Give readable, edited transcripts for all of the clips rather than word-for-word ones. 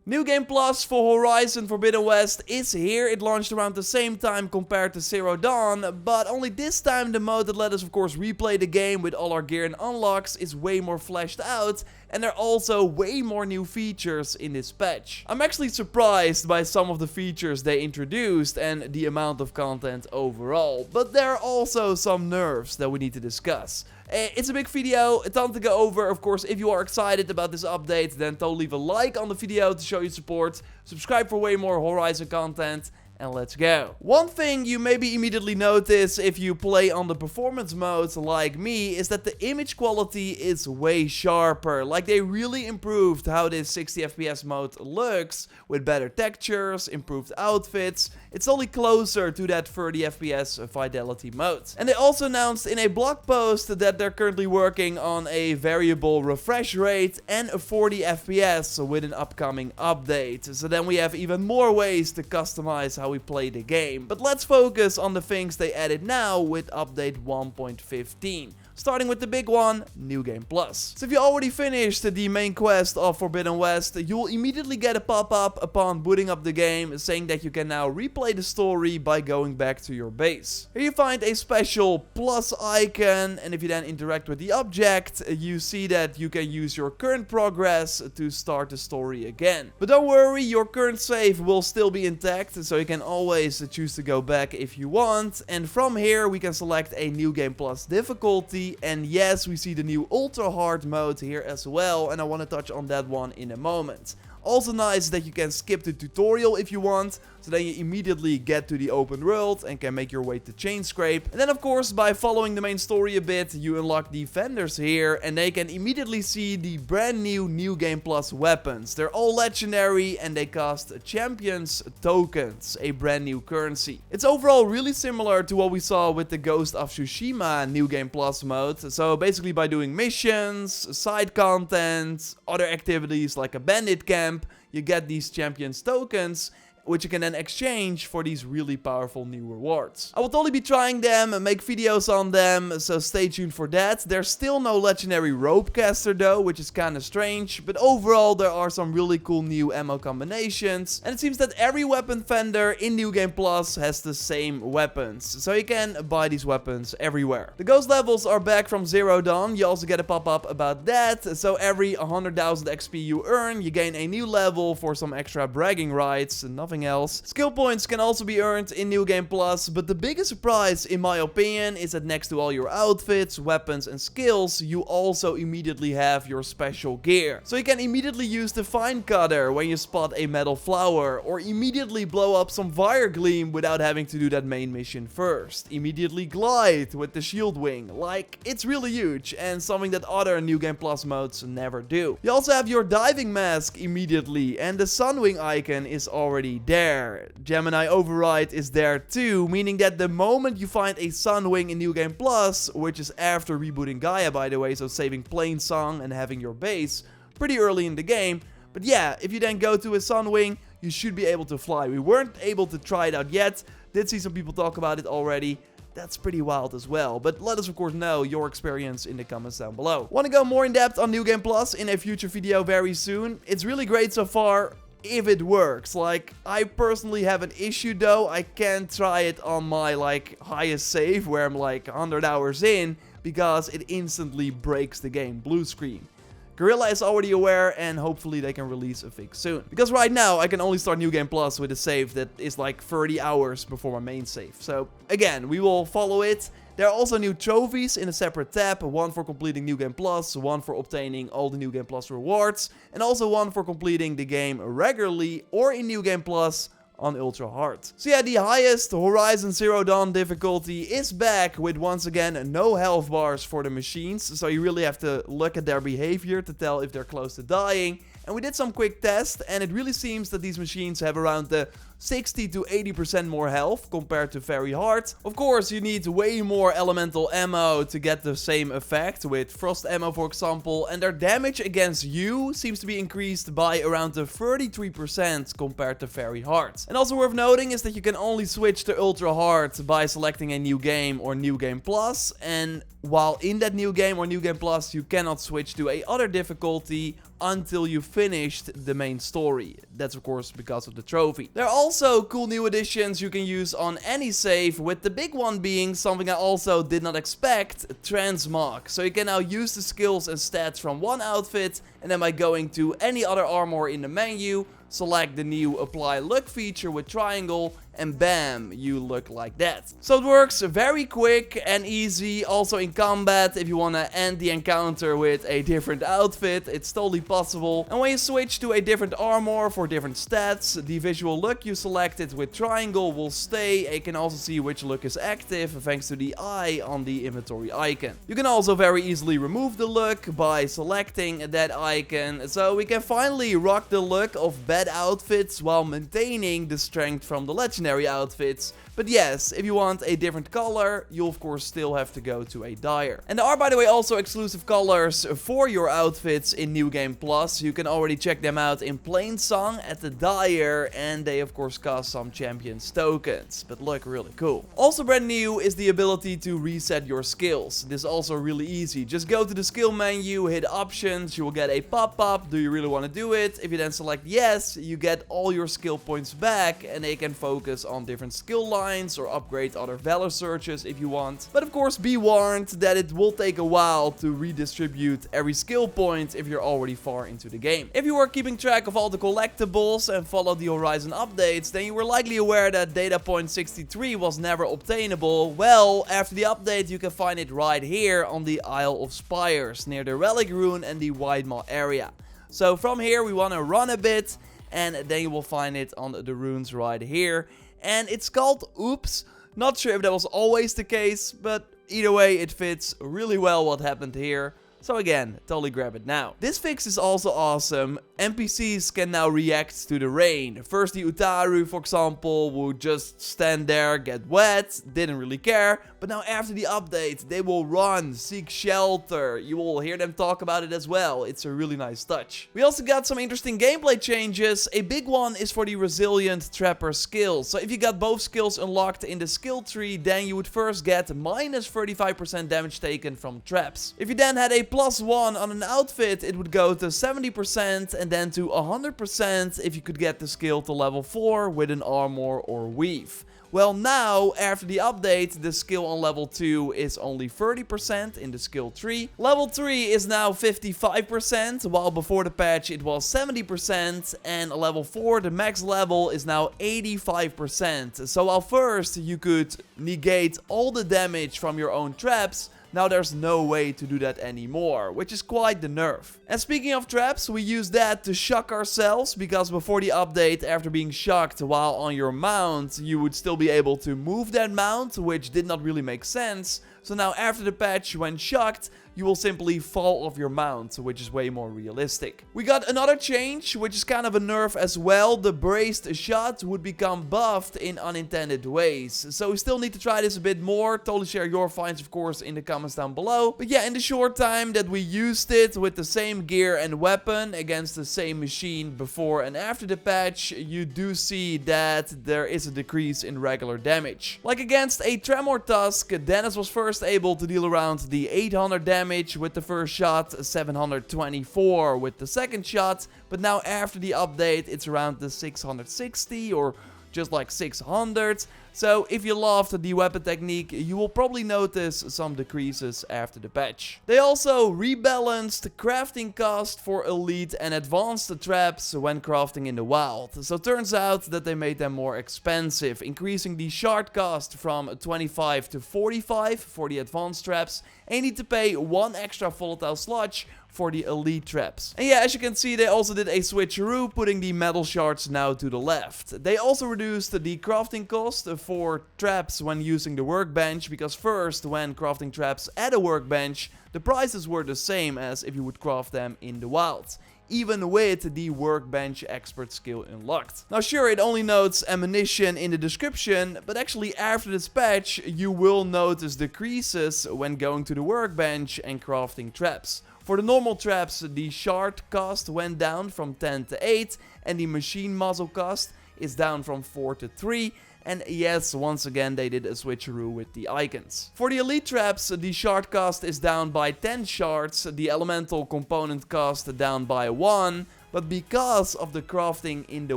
New Game Plus for Horizon Forbidden West is here. It launched around the same time compared to Zero Dawn, but only this time the mode that let us of course replay the game with all our gear and unlocks is way more fleshed out, and there are also way more new features in this patch. I'm actually surprised by some of the features they introduced and the amount of content overall, but there are also some nerfs that we need to discuss. It's a big video, a ton to go over. Of course, if you are excited about this update, then don't leave a like on the video to show your support. Subscribe for way more Horizon content. And let's go. One thing you maybe immediately notice if you play on the performance modes like me is that the image quality is way sharper. Like, they really improved how this 60 FPS mode looks with better textures, improved outfits. It's only closer to that 30 FPS fidelity mode. And they also announced in a blog post that they're currently working on a variable refresh rate and a 40 FPS with an upcoming update. So then we have even more ways to customize how we play the game. But let's focus on the things they added now with update 1.15. Starting with the big one, New Game Plus. So if you already finished the main quest of Forbidden West, you will immediately get a pop-up upon booting up the game saying that you can now replay the story by going back to your base. Here you find a special plus icon, and if you then interact with the object, you see that you can use your current progress to start the story again. But don't worry, your current save will still be intact, so you can always choose to go back if you want. And from here we can select a New Game Plus difficulty. And yes, we see the new ultra hard mode here as well, and I want to touch on that one in a moment. Also nice that you can skip the tutorial if you want, so then you immediately get to the open world and can make your way to Chain Scrape. And then of course, by following the main story a bit, you unlock the vendors here, and they can immediately see the brand new New Game Plus weapons. They're all legendary and they cost champions tokens, a brand new currency. It's overall really similar to what we saw with the Ghost of Tsushima New Game Plus mode. So basically by doing missions, side content, other activities like a bandit camp, you get these champions tokens, which you can then exchange for these really powerful new rewards. I will totally be trying them and make videos on them, so stay tuned for that. There's still no legendary rope caster though, which is kinda strange, but overall there are some really cool new ammo combinations, and it seems that every weapon vendor in New Game Plus has the same weapons, so you can buy these weapons everywhere. The ghost levels are back from Zero Dawn. You also get a pop-up about that, so every 100,000 XP you earn, you gain a new level for some extra bragging rights, and nothing else. Skill points can also be earned in New Game Plus, but the biggest surprise in my opinion is that next to all your outfits, weapons and skills, you also immediately have your special gear. So you can immediately use the Vine Cutter when you spot a metal flower, or immediately blow up some fire gleam without having to do that main mission first. Immediately glide with the shield wing. Like, it's really huge and something that other New Game Plus modes never do. You also have your diving mask immediately, and the Sunwing icon is already there. Gemini Override is there too, meaning that the moment you find a Sunwing in New Game Plus, which is after rebooting Gaia by the way, so saving Plainsong and having your base pretty early in the game, but yeah, if you then go to a Sunwing, you should be able to fly. We weren't able to try it out yet, did see some people talk about it already. That's pretty wild as well, but let us of course know your experience in the comments down below. Want to go more in depth on New Game Plus in a future video very soon? It's really great so far, if it works. Like, I personally have an issue though. I can't try it on my highest save where I'm 100 hours in, because it instantly breaks the game blue screen. Guerrilla is already aware, and hopefully they can release a fix soon. Because right now I can only start New Game Plus with a save that is 30 hours before my main save. So again, we will follow it. There are also new trophies in a separate tab, one for completing New Game Plus, one for obtaining all the New Game Plus rewards, and also one for completing the game regularly or in New Game Plus on ultra hard. So yeah, the highest Horizon Zero Dawn difficulty is back with once again no health bars for the machines, so you really have to look at their behavior to tell if they're close to dying. And we did some quick tests, and it really seems that these machines have around the 60 to 80% more health compared to very hard. Of course, you need way more elemental ammo to get the same effect with frost ammo, for example, and their damage against you seems to be increased by around the 33% compared to very hard. And also worth noting is that you can only switch to ultra hard by selecting a new game or New Game Plus, and while in that new game or New Game Plus, you cannot switch to a other difficulty until you finished the main story. that's of course because of the trophy. There are also cool new additions you can use on any save, with the big one being something I also did not expect, Transmog. So you can now use the skills and stats from one outfit, and then by going to any other armor in the menu, select the new apply look feature with triangle, and bam, you look like that. So it works very quick and easy. Also in combat, if you want to end the encounter with a different outfit, it's totally possible. And when you switch to a different armor for different stats, the visual look you selected with triangle will stay. You can also see which look is active thanks to the eye on the inventory icon. You can also very easily remove the look by selecting that icon. So we can finally rock the look of bad outfits while maintaining the strength from the legendary outfits. But yes, if you want a different color, you'll of course still have to go to a dyer. And there are, by the way, also exclusive colors for your outfits in New Game Plus. You can already check them out in plain song at the dyer, and they of course cost some champions tokens, but look really cool. Also brand new is the ability to reset your skills. This is also really easy. Just go to the skill menu, hit options, you will get a pop-up. Do you really want to do it? If you then select yes, you get all your skill points back, and they can focus on different skill lines or upgrade other valor searches if you want. But of course be warned that it will take a while to redistribute every skill point if you're already far into the game. If you were keeping track of all the collectibles and followed the Horizon updates, then you were likely aware that Datapoint 63 was never obtainable. Well, after the update you can find it right here on the Isle of Spires near the Relic Rune and the Wide Maw area. So from here we want to run a bit, and then you will find it on the runes right here. And it's called Oops. Not sure if that was always the case, but either way it fits really well what happened here. So again, totally grab it now. This fix is also awesome. NPCs can now react to the rain. First the Utaru, for example, would just stand there, get wet, didn't really care. But now after the update, they will run, seek shelter. You will hear them talk about it as well. It's a really nice touch. We also got some interesting gameplay changes. A big one is for the Resilient Trapper skill. So if you got both skills unlocked in the skill tree, then you would first get minus 35% damage taken from traps. If you then had a +1 on an outfit, it would go to 70% and then to 100% if you could get the skill to level 4 with an armor or weave. Well, now, after the update, the skill on level 2 is only 30% in the skill tree. Level 3 is now 55%, while before the patch it was 70%, and level 4, the max level, is now 85%. So while first you could negate all the damage from your own traps, now there's no way to do that anymore, which is quite the nerf. And speaking of traps, we use that to shock ourselves, because before the update, after being shocked while on your mount, you would still be able to move that mount, which did not really make sense. So now after the patch, when shocked, you will simply fall off your mount, which is way more realistic. We got another change, which is kind of a nerf as well. The braced shot would become buffed in unintended ways. So we still need to try this a bit more. Totally share your finds, of course, in the comments down below. But yeah, in the short time that we used it with the same gear and weapon against the same machine before and after the patch, you do see that there is a decrease in regular damage. Like against a Tremor Tusk, Dennis was first able to deal around the 800 damage with the first shot, 724 with the second shot, but now after the update it's around the 660 or just like 600. So if you loved the weapon technique, you will probably notice some decreases after the patch. They also rebalanced crafting cost for elite and advanced traps when crafting in the wild. So it turns out that they made them more expensive, increasing the shard cost from 25 to 45 for the advanced traps, and you need to pay 1 extra volatile sludge for the elite traps. And yeah, as you can see, they also did a switcheroo, putting the metal shards now to the left. They also reduced the crafting cost for traps when using the workbench, because first, when crafting traps at a workbench, the prices were the same as if you would craft them in the wild, even with the workbench expert skill unlocked. Now sure, it only notes ammunition in the description, but actually after this patch, you will notice decreases when going to the workbench and crafting traps. For the normal traps, the shard cost went down from 10 to 8, and the machine muzzle cost is down from 4 to 3. And yes, once again, they did a switcheroo with the icons. For the elite traps, the shard cost is down by 10 shards, the elemental component cost down by 1, but because of the crafting in the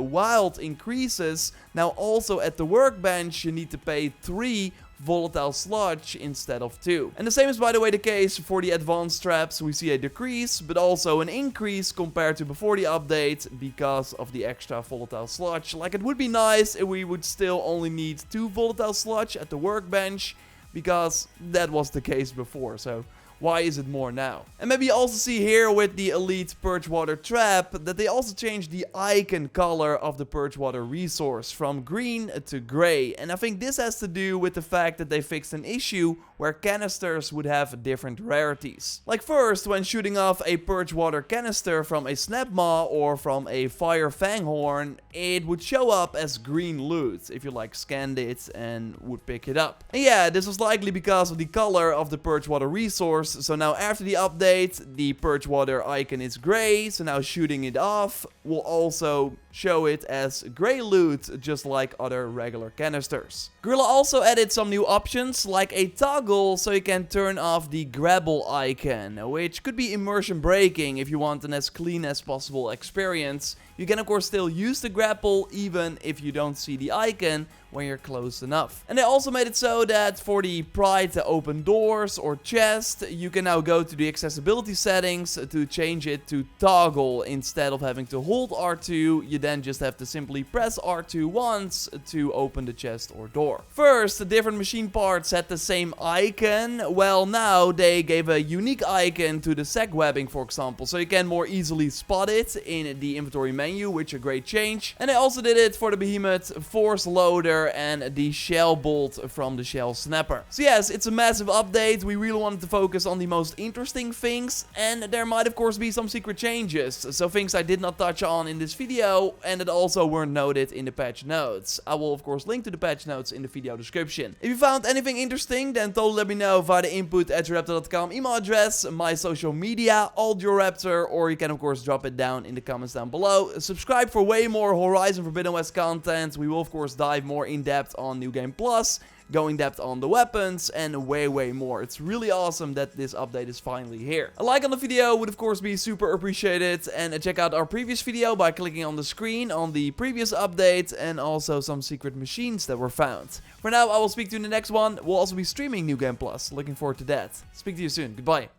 wild increases, now also at the workbench you need to pay 3 volatile sludge instead of 2. And the same is by the way the case for the advanced traps. We see a decrease but also an increase compared to before the update because of the extra volatile sludge. Like, it would be nice if we would still only need 2 volatile sludge at the workbench, because that was the case before, so why is it more now? And maybe you also see here with the Elite Purge Water Trap that they also changed the icon color of the Purge Water resource from green to gray. And I think this has to do with the fact that they fixed an issue where canisters would have different rarities. Like, first, when shooting off a Purge Water canister from a Snapmaw or from a Fire Fanghorn, it would show up as green loot if you like scanned it and would pick it up. And yeah, this was likely because of the color of the Purge Water resource. So now after the update, the Purge Water icon is gray, so now shooting it off will also show it as gray loot, just like other regular canisters. Gorilla also added some new options, like a toggle so you can turn off the grapple icon, which could be immersion breaking if you want an as clean as possible experience. You can of course still use the grapple even if you don't see the icon when you're close enough. And they also made it so that for the pride to open doors or chest, you can now go to the accessibility settings to change it to toggle. Instead of having to hold R2, you then just have to simply press R2 once to open the chest or door. First, the different machine parts had the same icon. Well, now they gave a unique icon to the sack webbing, for example, so you can more easily spot it in the inventory menu, which is a great change. And they also did it for the Behemoth Force Loader and the shell bolt from the shell snapper. So yes, it's a massive update. We really wanted to focus on the most interesting things, and there might of course be some secret changes, so things I did not touch on in this video and that also weren't noted in the patch notes. I will of course link to the patch notes in the video description. If you found anything interesting, then totally let me know via the input@jorraptor.com email address, my social media, all JorRaptor, or you can of course drop it down in the comments down below. Subscribe for way more Horizon Forbidden West content. We will of course dive more in depth on New Game Plus, go in depth on the weapons, and way more. It's really awesome that this update is finally here. A like on the video would of course be super appreciated, and check out our previous video by clicking on the screen on the previous update, and also some secret machines that were found. For now, I will speak to you in the next one. We'll also be streaming New Game Plus. Looking forward to that. Speak to you soon. Goodbye.